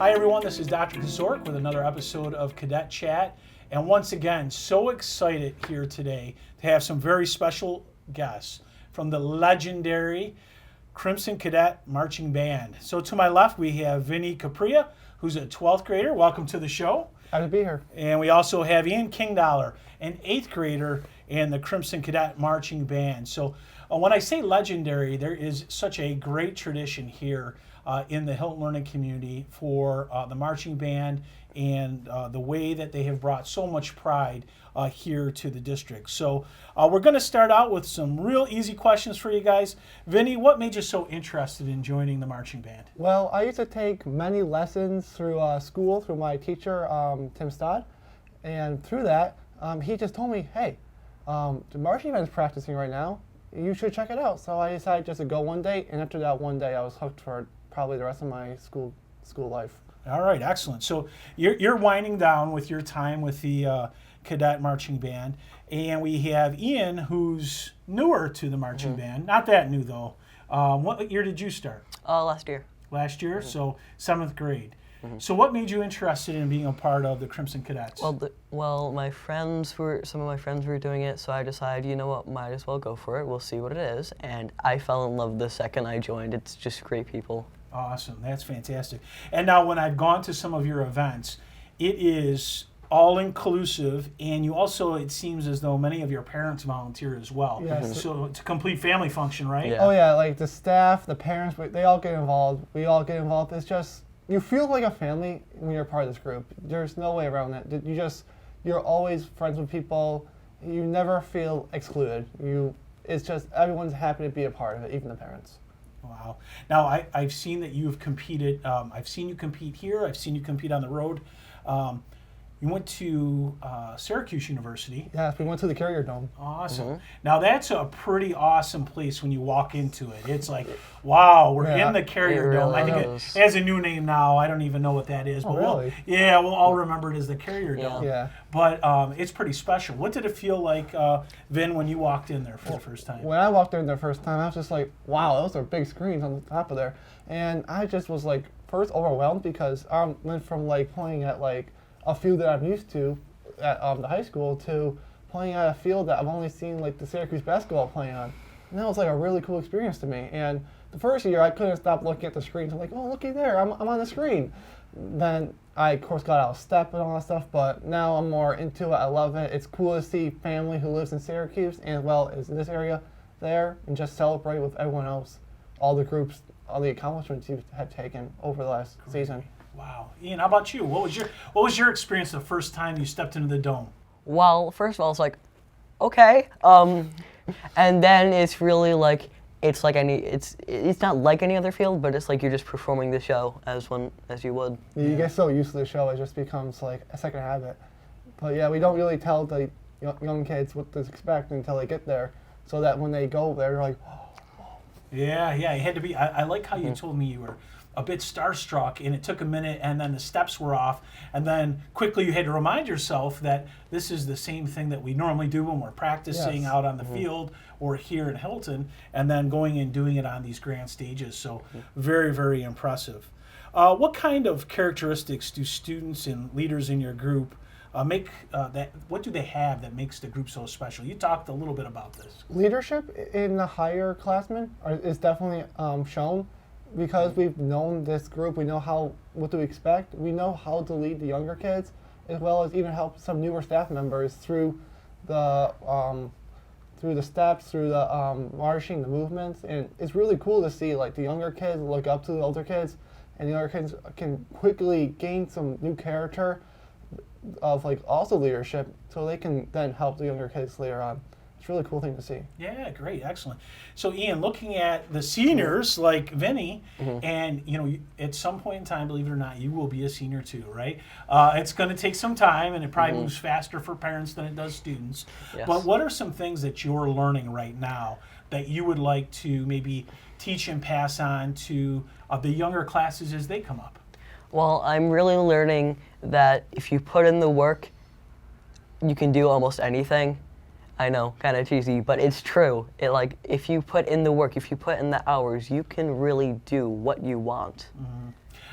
Hi everyone, this is Dr. Kosiorek with another episode of Cadet Chat. And once again, so excited here today to have some very special guests from the legendary Crimson Cadet Marching Band. So to my left, we have Vinny Capria, who's a 12th grader. Welcome to the show. Happy to be here. And we also have Ian Kingdollar, an 8th grader in the Crimson Cadet Marching Band. So when I say legendary, there is such a great tradition here in the Hilton Learning community for the marching band and the way that they have brought so much pride here to the district. So we're going to start out with some real easy questions for you guys. Vinny, what made you so interested in joining the marching band? Well, I used to take many lessons through school, through my teacher, Tim Stodd. And through that, he just told me, hey, the marching band is practicing right now. You should check it out. So I decided just to go one day, and after that one day, I was hooked for probably the rest of my school life. All right, excellent. So you're winding down with your time with the Cadet Marching Band, and we have Ian, who's newer to the marching band. Not that new though. What year did you start? Last year. Last year, so 7th grade. So what made you interested in being a part of the Crimson Cadets? Well, some of my friends were doing it, so I decided, you know what, might as well go for it. We'll see what it is. And I fell in love the second I joined. It's just great people. Awesome, that's fantastic. And now when I've gone to some of your events, it is all inclusive, and you also, it seems as though many of your parents volunteer as well. Yes. So it's a complete family function, right? Yeah. Oh yeah, like the staff, the parents, they all get involved. We all get involved. It's just, you feel like a family when you're part of this group. There's no way around it. You're always friends with people. You never feel excluded. It's just, everyone's happy to be a part of it, even the parents. Wow. Now, I've seen that you've competed. I've seen you compete here. I've seen you compete on the road. You went to Syracuse University. Yes, we went to the Carrier Dome. Awesome. Now, that's a pretty awesome place when you walk into it. It's like, wow, we're in the Carrier Dome. Really I think it has a new name now. I don't even know what that is. Oh, but really? we'll all remember it as the Carrier Dome. Yeah. But it's pretty special. What did it feel like, Vin, when you walked in there for the first time? When I walked in the first time, I was just like, wow, those are big screens on the top of there. And I just was like, first overwhelmed because I went from like playing at like a field that I'm used to at the high school to playing at a field that I've only seen like the Syracuse basketball playing on. And that was like a really cool experience to me. And the first year I couldn't stop looking at the screens. I'm like, oh, looky there, I'm on the screen. Then I, of course, got out of step and all that stuff, but now I'm more into it. I love it. It's cool to see family who lives in Syracuse as well as in this area there and just celebrate with everyone else, all the groups, all the accomplishments you have taken over the last season. Wow. Ian, how about you? What was your experience the first time you stepped into the dome? Well, first of all, it's like, okay. And then it's really like, it's not like any other field, but it's like you're just performing the show as you would. You get so used to the show, it just becomes like a second habit. But yeah, we don't really tell the young kids what to expect until they get there, so that when they go there, you're like, oh. Yeah, it had to be. I like how you told me you were a bit starstruck, and it took a minute, and then the steps were off, and then quickly you had to remind yourself that this is the same thing that we normally do when we're practicing out on the field or here in Hilton, and then going and doing it on these grand stages. So very, very impressive. What kind of characteristics do students and leaders in your group what do they have that makes the group so special? You talked a little bit about this. Leadership in the higher classmen is definitely shown. Because we've known this group, we know what to expect. We know how to lead the younger kids, as well as even help some newer staff members through the steps, through the marching, the movements, and it's really cool to see like the younger kids look up to the older kids, and the older kids can quickly gain some new character of like also leadership, so they can then help the younger kids later on. It's a really cool thing to see. Yeah, great, excellent. So Ian, looking at the seniors like Vinny, and at some point in time, believe it or not, you will be a senior too, right? It's going to take some time, and it probably moves faster for parents than it does students. Yes. But what are some things that you're learning right now that you would like to maybe teach and pass on to the younger classes as they come up? Well, I'm really learning that if you put in the work, you can do almost anything. I know, kind of cheesy, but it's true. It like if you put in the work, if you put in the hours, you can really do what you want.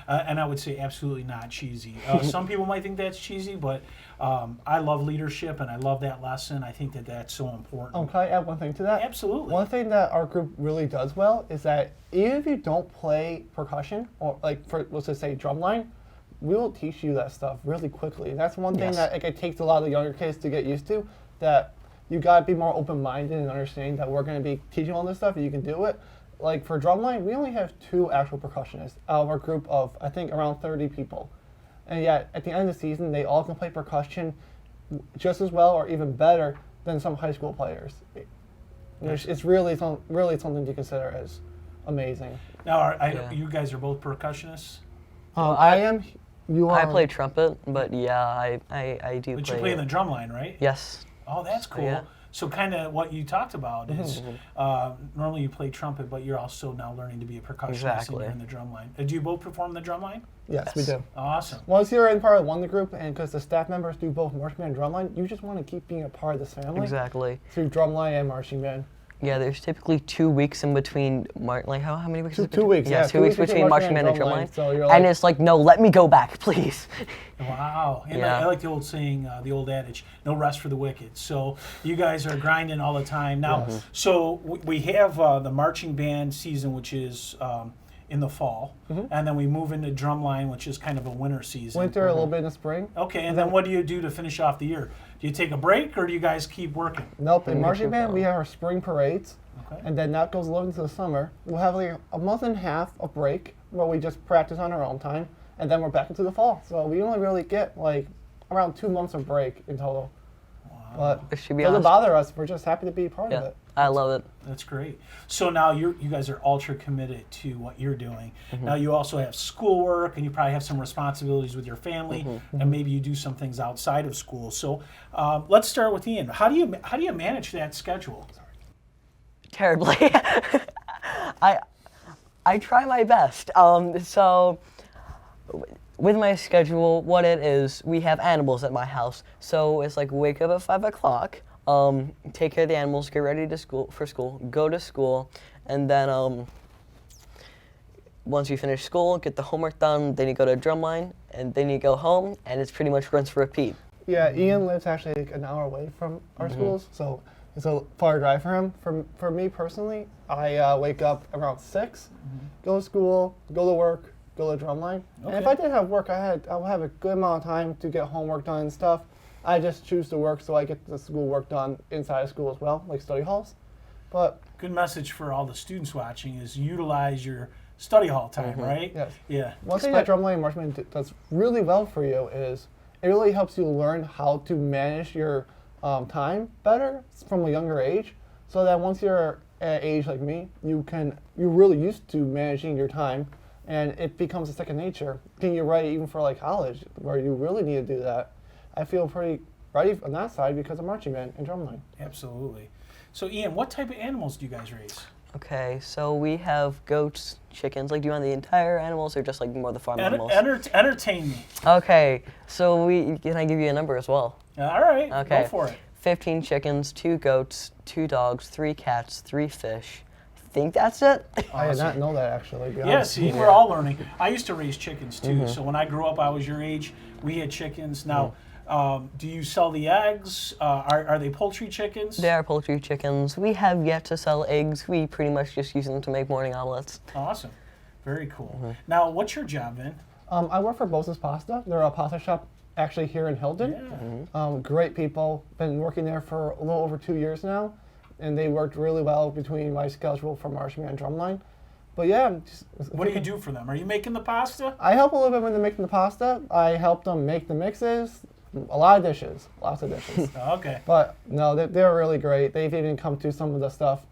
And I would say absolutely not cheesy. Some people might think that's cheesy, but I love leadership and I love that lesson. I think that that's so important. Can I add one thing to that? Absolutely. One thing that our group really does well is that even if you don't play percussion or like for let's just say drumline, we will teach you that stuff really quickly. And that's one thing Yes. that like, it takes a lot of the younger kids to get used to. That you gotta be more open-minded and understanding that we're gonna be teaching all this stuff and you can do it. Like for drumline, we only have 2 actual percussionists out of our group of I think around 30 people, and yet at the end of the season, they all can play percussion just as well or even better than some high school players. It's really something to consider as amazing. Now, Yeah. you guys are both percussionists? I am. You are. I play trumpet, but yeah, I do But play. you play in the drum line, right? Yes. Oh, that's cool. Yeah. So kind of what you talked about is normally you play trumpet, but you're also now learning to be a percussionist Exactly. and you're in the drum line. Do you both perform the drum line? Yes, we Yes. do. Awesome. Once you're in part of one group, and because the staff members do both marching band and drumline, you just want to keep being a part of this family Exactly. through drumline and marching band. Yeah, there's typically 2 weeks in between. Like how many weeks? is it 2 weeks. Yeah, Yeah, 2 weeks between marching band and drumline. drumline. So you're And like, it's like, no, let me go back, please. Wow. And Yeah. I like the old saying, the old adage, no rest for the wicked. So you guys are grinding all the time. Now, so we have the marching band season, which is in the fall, and then we move into drumline, which is kind of a winter season. winter, a little bit in the spring. Okay, and then what do you do to finish off the year? Do you take a break, or do you guys keep working? Nope. In we marching keep band, going. we have our spring parades, Okay. and then that goes a little into the summer. We'll have like a month and a half of break where we just practice on our own time, and then we're back into the fall. So we only really get like around 2 months of break in total. But It should it be doesn't awesome. bother us. We're just happy to be a part of Yeah, it. I love it. That's great. So now you guys are ultra committed to what you're doing. Now you also have schoolwork, and you probably have some responsibilities with your family, and maybe you do some things outside of school. So let's start with Ian. How do you manage that schedule? Terribly. I try my best. So with my schedule, what it is, we have animals at my house. So it's like wake up at 5 o'clock, take care of the animals, get ready to school, go to school, and then once you finish school, get the homework done, then you go to drumline, and then you go home, and it's pretty much rinse repeat. Yeah, Ian lives actually like an hour away from our schools, so it's a far drive for him. For me personally, I wake up around 6, go to school, go to work, go to drumline. And if Okay. I did have work, I would have a good amount of time to get homework done and stuff. I just choose to work so I get the school work done inside of school as well, like study halls. But Good message for all the students watching is utilize your study hall time, right? yes. Yeah. One thing that drumline and marching band does really well for you is it really helps you learn how to manage your time better from a younger age, so that once you're at age like me, you're really used to managing your time, and it becomes a second nature. Can you right even for like college, where you really need to do that? I feel pretty ready on that side because of marching band and drumline. Absolutely. So Ian, what type of animals do you guys raise? Okay, so we have goats, chickens. Like, do you want the entire animals or just like more the farm animals? Entertain me. Okay, so can I give you a number as well? All right. Okay. Go for it. 15 chickens, 2 goats, 2 dogs, 3 cats, 3 fish. I think that's it. I did not know that actually. To be Yeah, honest. see, we're all learning. I used to raise chickens too. So when I grew up, I was your age. We had chickens. Now, do you sell the eggs? Are they poultry chickens? They are poultry chickens. We have yet to sell eggs. We pretty much just use them to make morning omelets. Awesome. Very cool. Now, what's your job, Vin? I work for Bosa's Pasta. They're a pasta shop actually here in Hilden. Yeah. Great people. Been working there for a little over 2 years now, and they worked really well between my schedule for marching and drumline. But yeah, What do you do for them? Are you making the pasta? I help a little bit when they're making the pasta. I help them make the mixes. A lot of dishes, lots of dishes. Okay. But no, they're really great. They've even come to some of the stuff,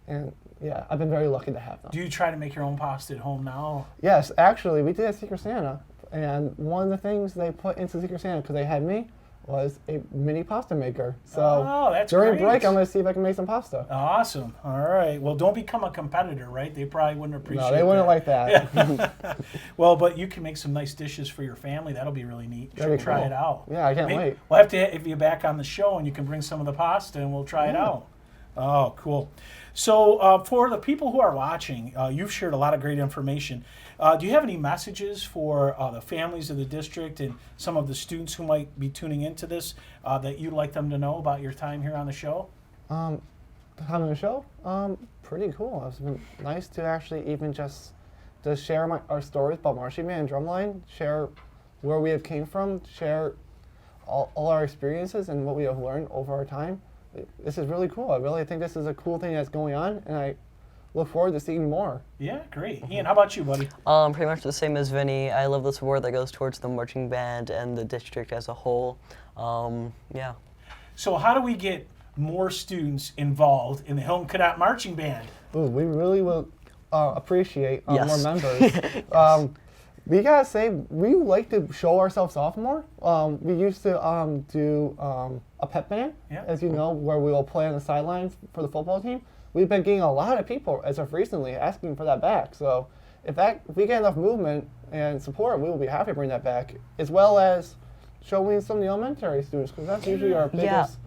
and yeah, I've been very lucky to have them. Do you try to make your own pasta at home now? Yes, actually, we did a Secret Santa, and one of the things they put into Secret Santa, because they had me, was a mini pasta maker. So Oh, that's during great. break, I'm going to see if I can make some pasta. Awesome. All right. Well, don't become a competitor, right? They probably wouldn't appreciate No, they wouldn't like that. Yeah. Well, but you can make some nice dishes for your family. That'll be really neat. That'd Should be try cool. it out. Yeah, I can't wait. We'll have to have you back on the show, and you can bring some of the pasta, and we'll try it Yeah. out. Oh, cool. So for the people who are watching, you've shared a lot of great information. Do you have any messages for the families of the district and some of the students who might be tuning into this that you'd like them to know about your time here on the show? The time of the show, pretty cool. It's been nice to actually even just to share our stories about marching band and drumline, share where we have came from, share all our experiences and what we have learned over our time. This is really cool. I really think this is a cool thing that's going on, and I look forward to seeing more. Yeah, great. Ian, how about you, buddy? Pretty much the same as Vinny. I love the support that goes towards the marching band and the district as a whole. Yeah. So how do we get more students involved in the Hilton Cadet Marching Band? Ooh, we really will appreciate more Yes. members. We gotta say, we like to show ourselves off more. We used to do a pep band, Yeah. as you know, where we will play on the sidelines for the football team. We've been getting a lot of people as of recently asking for that back. So if we get enough movement and support, we will be happy to bring that back, as well as showing some of the elementary students, because that's usually our biggest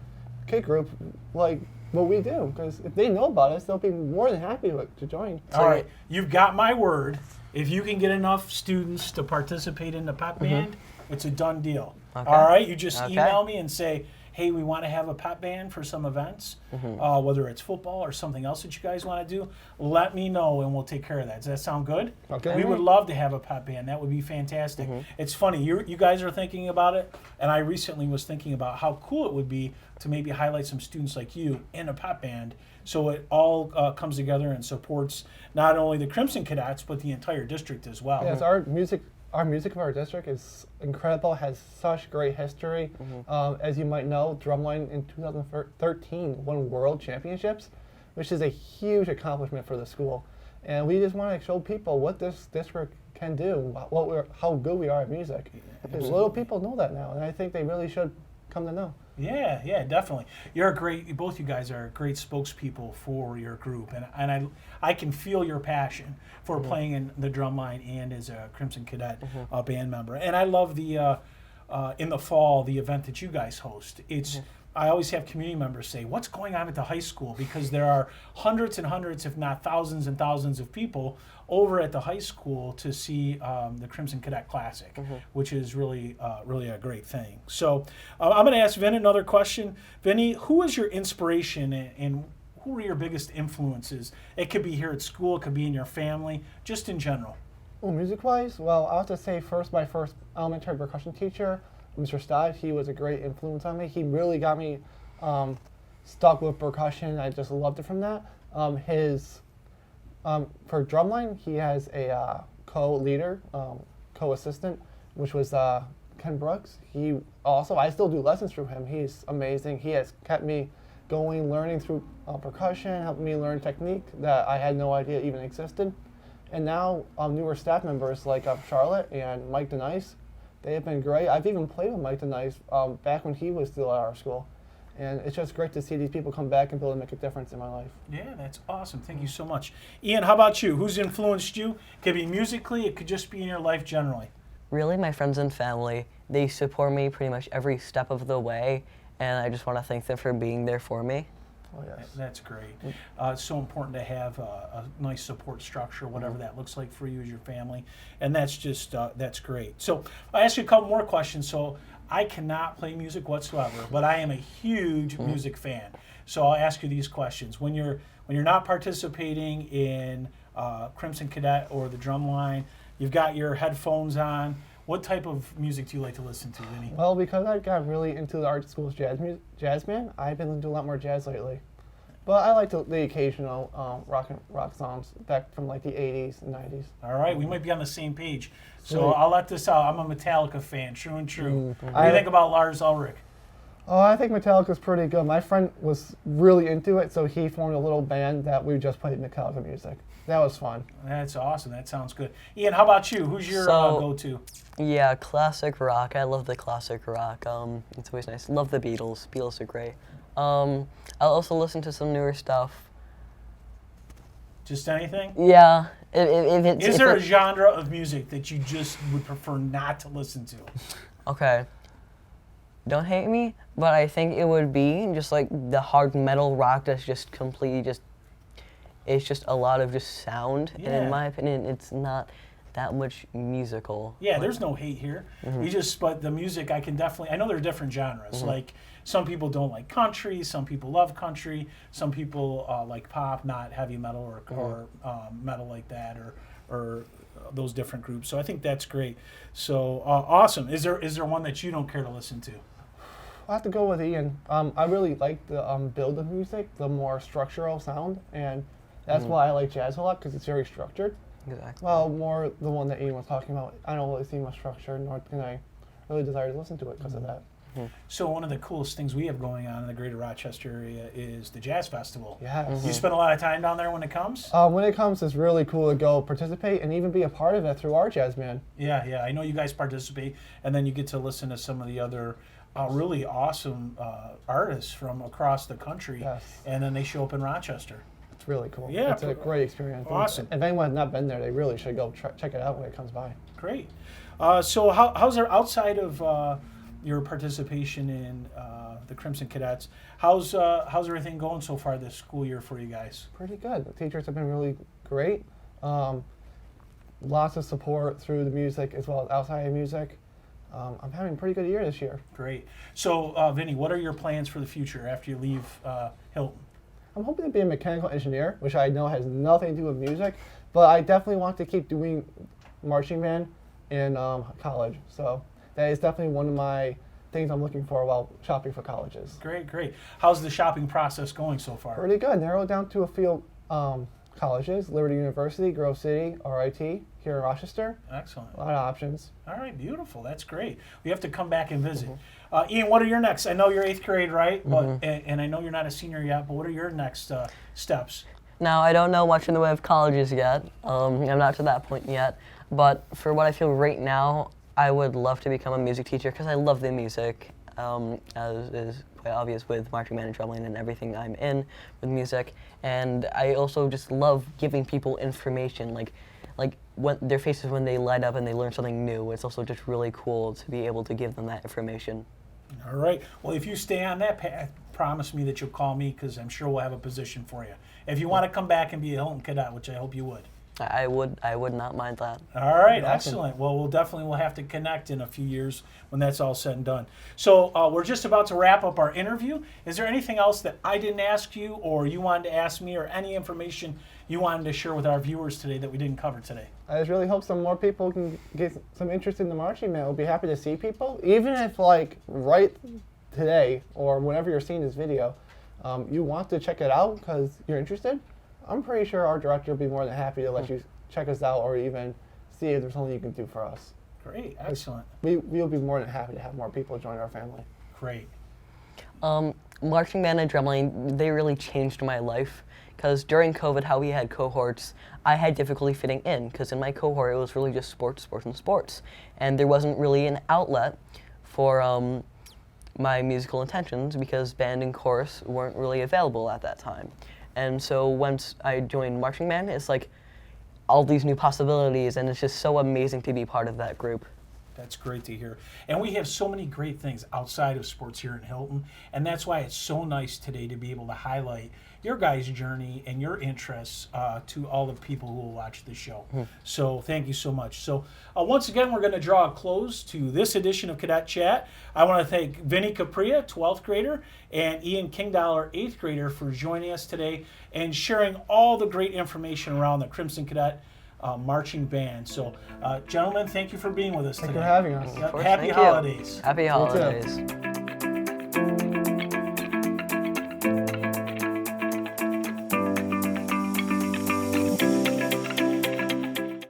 kid group, like what we do. Because if they know about us, they'll be more than happy to join. All right, you've got my word. If you can get enough students to participate in the pep band, it's a done deal. Okay. All right, you just Okay. email me and say, hey, we want to have a pep band for some events, whether it's football or something else that you guys want to do. Let me know and we'll take care of that. Does that sound good? Okay. We would love to have a pep band. That would be fantastic. It's funny, you guys are thinking about it, and I recently was thinking about how cool it would be to maybe highlight some students like you in a pep band, so it all comes together and supports not only the Crimson Cadets but the entire district as well. Yes, our music of our district is incredible, has such great history. As you might know, Drumline in 2013 won world championships, which is a huge accomplishment for the school. And we just want to show people what this district can do, how good we are at music. Because little people know that now, and I think they really should come to know. Yeah, definitely. Both you guys are great spokespeople for your group, and I can feel your passion for playing in the drum line and as a Crimson Cadet band member. And I love the in the fall, the event that you guys host. I always have community members say, what's going on at the high school? Because there are hundreds and hundreds, if not thousands and thousands of people over at the high school to see the Crimson Cadet Classic, which is really a great thing. So I'm going to ask Vin another question. Vinny, who is your inspiration and who were your biggest influences? It could be here at school, it could be in your family, just in general. Well, music-wise, well, I'll have to say first, my first elementary percussion teacher, Mr. Stott, he was a great influence on me. He really got me stuck with percussion. I just loved it from that. For drumline, he has a co-leader, co-assistant, which was Ken Brooks. I still do lessons through him. He's amazing. He has kept me going, learning through percussion, helped me learn technique that I had no idea even existed. And now newer staff members like Charlotte and Mike Denice, they have been great. I've even played with Mike Denice back when he was still at our school. And it's just great to see these people come back and be able to make a difference in my life. Yeah, that's awesome. Thank you so much. Ian, how about you? Who's influenced you? It could be musically, it could just be in your life generally. Really, my friends and family, they support me pretty much every step of the way, and I just want to thank them for being there for me. Oh, yes. That's great. It's so important to have a nice support structure, whatever that looks like for you as your family, and that's just that's great. So I'll ask you a couple more questions. So I cannot play music whatsoever, but I am a huge music fan. So I'll ask you these questions. When you're not participating in Crimson Cadet or the drum line, you've got your headphones on. What type of music do you like to listen to, Vinny? Well, because I got really into the art school's jazz band, I've been into a lot more jazz lately. But I like the occasional rock songs back from like the 80s and 90s. All right, we might be on the same page. So I'll let this out. I'm a Metallica fan, true and true. What do you think about Lars Ulrich? Oh, I think Metallica's pretty good. My friend was really into it, so he formed a little band that we just played Metallica music. That was fun. That's awesome. That sounds good. Ian, how about you? Who's your go-to? Yeah, classic rock. I love the classic rock. It's always nice. Love the Beatles. Beatles are great. I'll also listen to some newer stuff. Just anything? Yeah. Is there a genre of music that you just would prefer not to listen to? Okay. Don't hate me, but I think it would be just like the hard metal rock that's just completely it's just a lot of just sound. Yeah. And in my opinion, it's not that much musical. Yeah, there's no hate here. But the music, I know there are different genres. Like, some people don't like country, some people love country, some people like pop, not heavy metal or metal like that, or those different groups. So I think that's great. So awesome. Is there one that you don't care to listen to? I'll have to go with Ian. I really like the build of music, the more structural sound, and that's why I like jazz a lot, because it's very structured. Exactly. Well, more the one that Ian was talking about. I don't really see much structure, nor can I really desire to listen to it because of that. So one of the coolest things we have going on in the greater Rochester area is the Jazz Festival. Yes. You spend a lot of time down there when it comes? When it comes, it's really cool to go participate and even be a part of it through our jazz band. Yeah. I know you guys participate, and then you get to listen to some of the other really awesome artists from across the country, Yes. and then they show up in Rochester. It's really cool. Yeah, It's a great experience. Awesome. If anyone has not been there, they really should go check it out when it comes by. Great. So how's there, outside of your participation in the Crimson Cadets, how's everything going so far this school year for you guys? Pretty good. The teachers have been really great. Lots of support through the music as well as outside of music. I'm having a pretty good year this year. Great. So, Vinny, what are your plans for the future after you leave Hilton? I'm hoping to be a mechanical engineer, which I know has nothing to do with music, but I definitely want to keep doing marching band in college. So that is definitely one of my things I'm looking for while shopping for colleges. Great. How's the shopping process going so far? Pretty good. Narrowed down to a few colleges: Liberty University, Grove City, RIT here in Rochester. Excellent. A lot of options. All right, beautiful. That's great. We have to come back and visit. Ian, what are your next? I know you're 8th grade, right? But and I know you're not a senior yet, but what are your next steps? Now, I don't know much in the way of colleges yet. I'm not to that point yet. But for what I feel right now, I would love to become a music teacher because I love the music, as is quite obvious with marching band and drumming and everything I'm in with music. And I also just love giving people information, like when their faces when they light up and they learn something new. It's also just really cool to be able to give them that information. All right. Well, if you stay on that path, promise me that you'll call me because I'm sure we'll have a position for you. If you want to come back and be a Hilton Cadet, which I hope you would. I would not mind that. All right, excellent. Well, we'll have to connect in a few years when that's all said and done. So we're just about to wrap up our interview. Is there anything else that I didn't ask you or you wanted to ask me or any information you wanted to share with our viewers today that we didn't cover today? I just really hope some more people can get some interest in the marching band. We'll be happy to see people, even if like right today or whenever you're seeing this video, you want to check it out because you're interested. I'm pretty sure our director will be more than happy to let you check us out or even see if there's something you can do for us. Great, excellent. We'll be more than happy to have more people join our family. Great. Marching band and drumming, they really changed my life because during COVID, how we had cohorts, I had difficulty fitting in because in my cohort, it was really just sports. And there wasn't really an outlet for my musical intentions because band and chorus weren't really available at that time. And so once I joined marching band, it's like all these new possibilities, and it's just so amazing to be part of that group. That's great to hear. And we have so many great things outside of sports here in Hilton, and that's why it's so nice today to be able to highlight your guys' journey and your interests to all the people who will watch the show. So thank you so much. So once again, we're going to draw a close to this edition of Cadet Chat. I want to thank Vinny Capria, 12th grader, and Ian Kingdollar, 8th grader, for joining us today and sharing all the great information around the Crimson Cadet Marching Band. So, gentlemen, thank you for being with us today. Thank you for having us. Yep, happy holidays. Happy holidays.